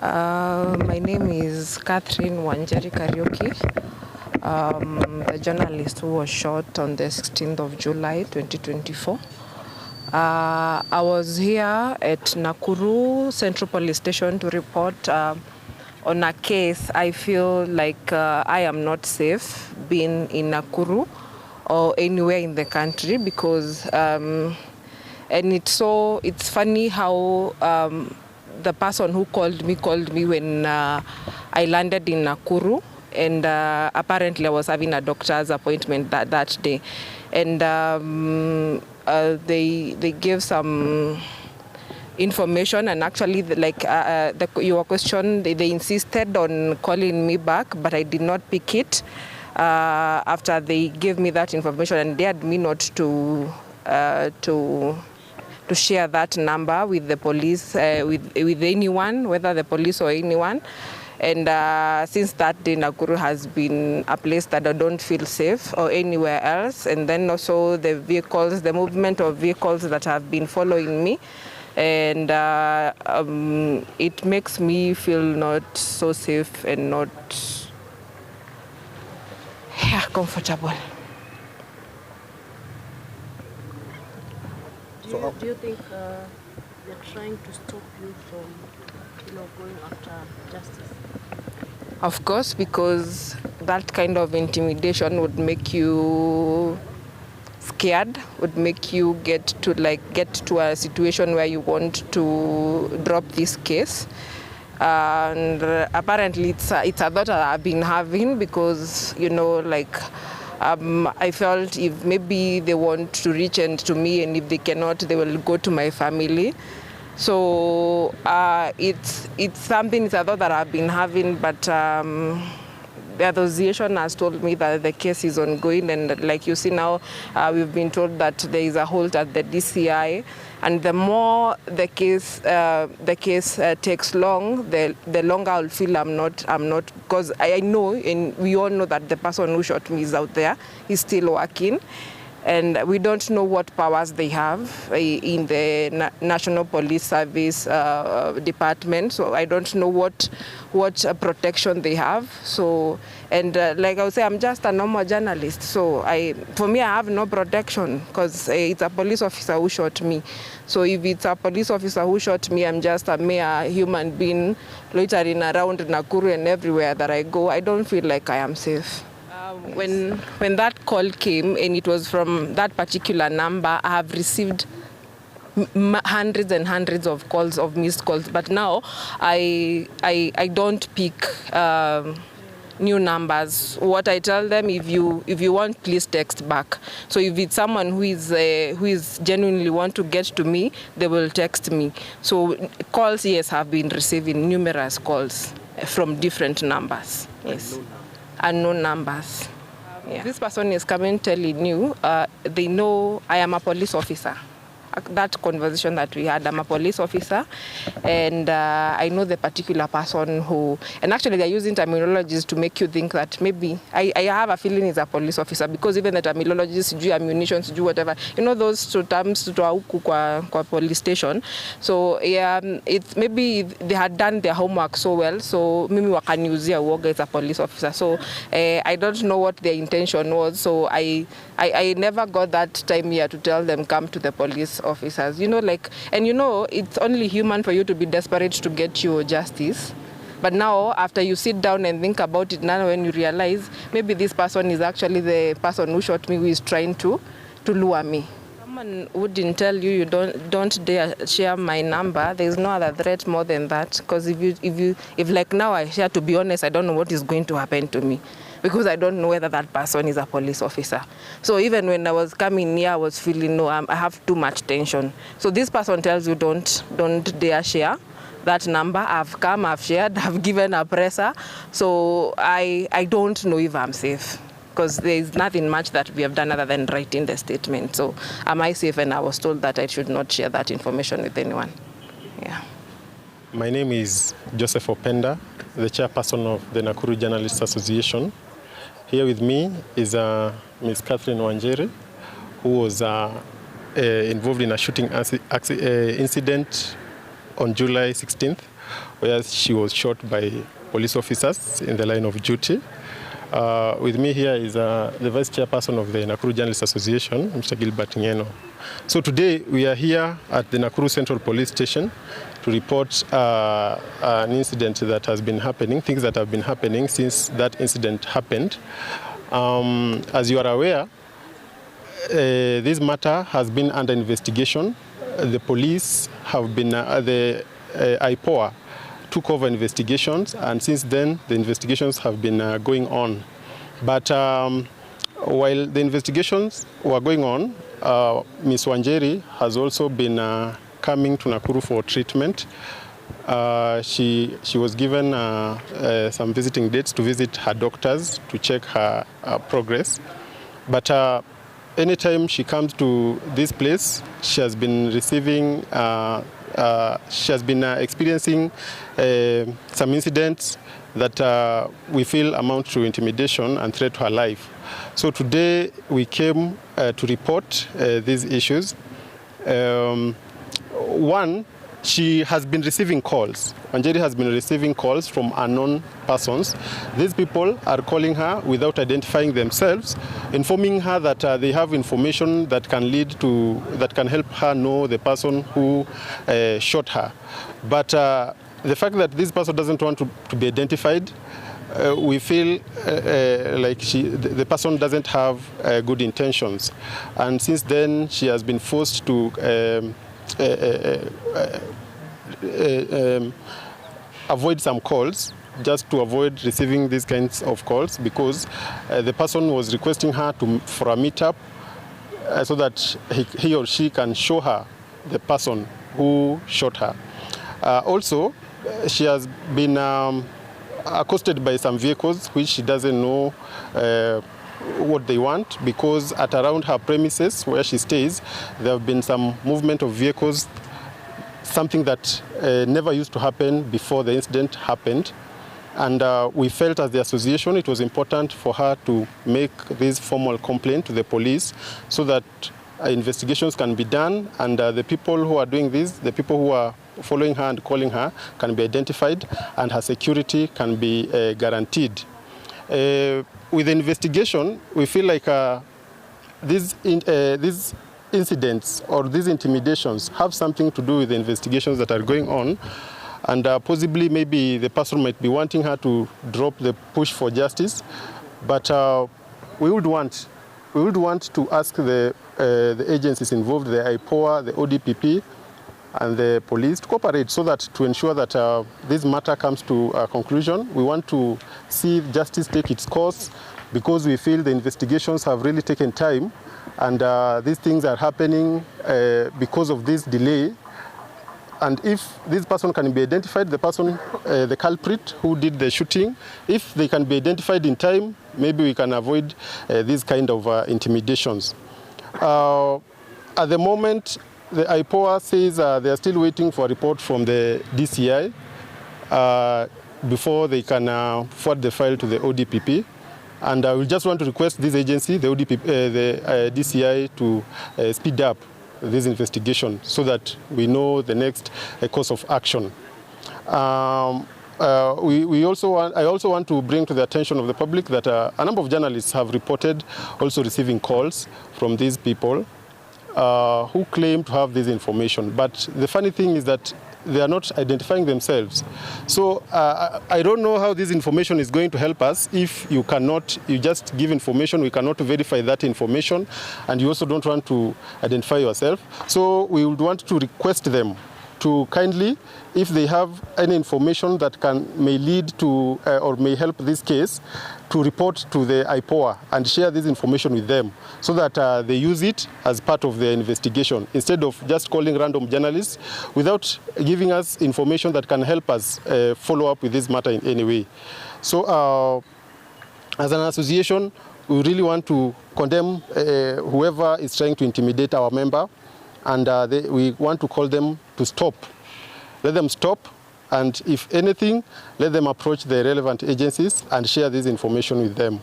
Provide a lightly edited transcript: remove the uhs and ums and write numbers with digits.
My name is Catherine Wanjeri. The journalist who was shot on the 16th of July 2024. I was here at Nakuru Central Police Station to report on a case. I feel like I am not safe being in Nakuru or anywhere in the country because and it's funny how the person who called me when I landed in Nakuru, and apparently I was having a doctor's appointment that day, and they gave some information, and actually your question, they insisted on calling me back, but I did not pick it after they gave me that information and dared me not to share that number with the police, with anyone, whether the police or anyone. And since that day, Nakuru has been a place that I don't feel safe or anywhere else. And then also the vehicles, the movement of vehicles that have been following me. And it makes me feel not so safe and not comfortable. Do you think they're trying to stop you from, going after justice? Of course, because that kind of intimidation would make you scared, would make you get to a situation where you want to drop this case. And apparently it's a thought that I've been having because, I felt if maybe they want to reach out to me, and if they cannot, they will go to my family. So it's something, it's a thought that I've been having, but the association has told me that the case is ongoing, and like you see now, we've been told that there is a hold at the DCI, and the more the case takes long, the longer I'll feel I'm not, because I know, and we all know that the person who shot me is out there, he's still working. And we don't know what powers they have in the National Police Service department. So I don't know what protection they have. So, and like I would say, I'm just a normal journalist. So for me, I have no protection because it's a police officer who shot me. So if it's a police officer who shot me, I'm just a mere human being loitering around Nakuru and everywhere that I go. I don't feel like I am safe. When that call came, and it was from that particular number, I have received hundreds and hundreds of calls, of missed calls. But now I don't pick new numbers. What I tell them, if you want, please text back. So if it's someone who is genuinely want to get to me, they will text me. So calls, yes, have been receiving numerous calls from different numbers. Yes. Unknown numbers. Yeah. This person is coming telling you, they know I am a police officer. That conversation that we had, I'm a police officer, and I know the particular person who, and actually they're using terminologies to make you think that maybe, I have a feeling he's a police officer, because even the terminologies, ammunition, whatever, those two terms to huku kwa police station. So yeah, it's maybe they had done their homework so well, so mimi wakaniuzia uoga is a police officer. So I don't know what their intention was, so I never got that time here to tell them come to the police officers, and it's only human for you to be desperate to get your justice. But now, after you sit down and think about it, now when you realize maybe this person is actually the person who shot me, who is trying to lure me. Someone wouldn't tell you don't dare share my number. There is no other threat more than that. Because if like now I share, to be honest, I don't know what is going to happen to me, because I don't know whether that person is a police officer. So even when I was coming here, I was feeling, I have too much tension. So this person tells you don't dare share that number. I've come, I've shared, I've given a presser. So I don't know if I'm safe, because there is nothing much that we have done other than writing the statement. So am I safe? And I was told that I should not share that information with anyone. Yeah. My name is Joseph Openda, the chairperson of the Nakuru Journalists Association. Here with me is Ms. Catherine Wanjeri, who was involved in a shooting incident on July 16th, where she was shot by police officers in the line of duty. With me here is the Vice Chairperson of the Nakuru Journalists Association, Mr. Gilbert Ngeno. So today we are here at the Nakuru Central Police Station to report an incident that has been happening, things that have been happening since that incident happened. As you are aware, this matter has been under investigation. The police have been, the IPOA took over investigations, and since then the investigations have been going on. But while the investigations were going on, Ms. Wanjeri has also been coming to Nakuru for treatment. She was given some visiting dates to visit her doctors to check her progress. But anytime she comes to this place, she has been receiving, she has been experiencing some incidents that we feel amount to intimidation and threat to her life. So today we came to report these issues. One, she has been receiving calls. Wanjeri has been receiving calls from unknown persons. These people are calling her without identifying themselves, informing her that they have information that can lead to, that can help her know the person who shot her. But the fact that this person doesn't want to be identified, we feel like the person doesn't have good intentions. And since then, she has been forced to avoid some calls, just to avoid receiving these kinds of calls, because the person was requesting her for a meetup so that he or she can show her the person who shot her. Also, she has been accosted by some vehicles which she doesn't know what they want, because at around her premises where she stays, there have been some movement of vehicles, something that never used to happen before the incident happened. And we felt as the association it was important for her to make this formal complaint to the police so that investigations can be done, and the people who are doing this, the people who are following her and calling her, can be identified, and her security can be guaranteed. With the investigation, we feel like these incidents or these intimidations have something to do with the investigations that are going on, and possibly maybe the person might be wanting her to drop the push for justice. But we would want to ask the agencies involved, the IPOA, the ODPP, and the police to cooperate so that to ensure that this matter comes to a conclusion. We want to see justice take its course, because we feel the investigations have really taken time, and these things are happening because of this delay. And if this person can be identified, the person, the culprit who did the shooting, if they can be identified in time, maybe we can avoid these kind of intimidations. At the moment, the IPOA says they are still waiting for a report from the DCI before they can forward the file to the ODPP. And we just want to request this agency, the DCI, to speed up this investigation so that we know the next course of action. I also want to bring to the attention of the public that a number of journalists have reported also receiving calls from these people who claim to have this information. But the funny thing is that they are not identifying themselves. So I don't know how this information is going to help us if you just give information, we cannot verify that information, and you also don't want to identify yourself. So we would want to request them to kindly, if they have any information that may lead to or may help this case, to report to the IPOA and share this information with them so that they use it as part of their investigation, instead of just calling random journalists without giving us information that can help us follow up with this matter in any way. So as an association, we really want to condemn whoever is trying to intimidate our member, and we want to call them to stop. Let them stop, and if anything, let them approach the relevant agencies and share this information with them.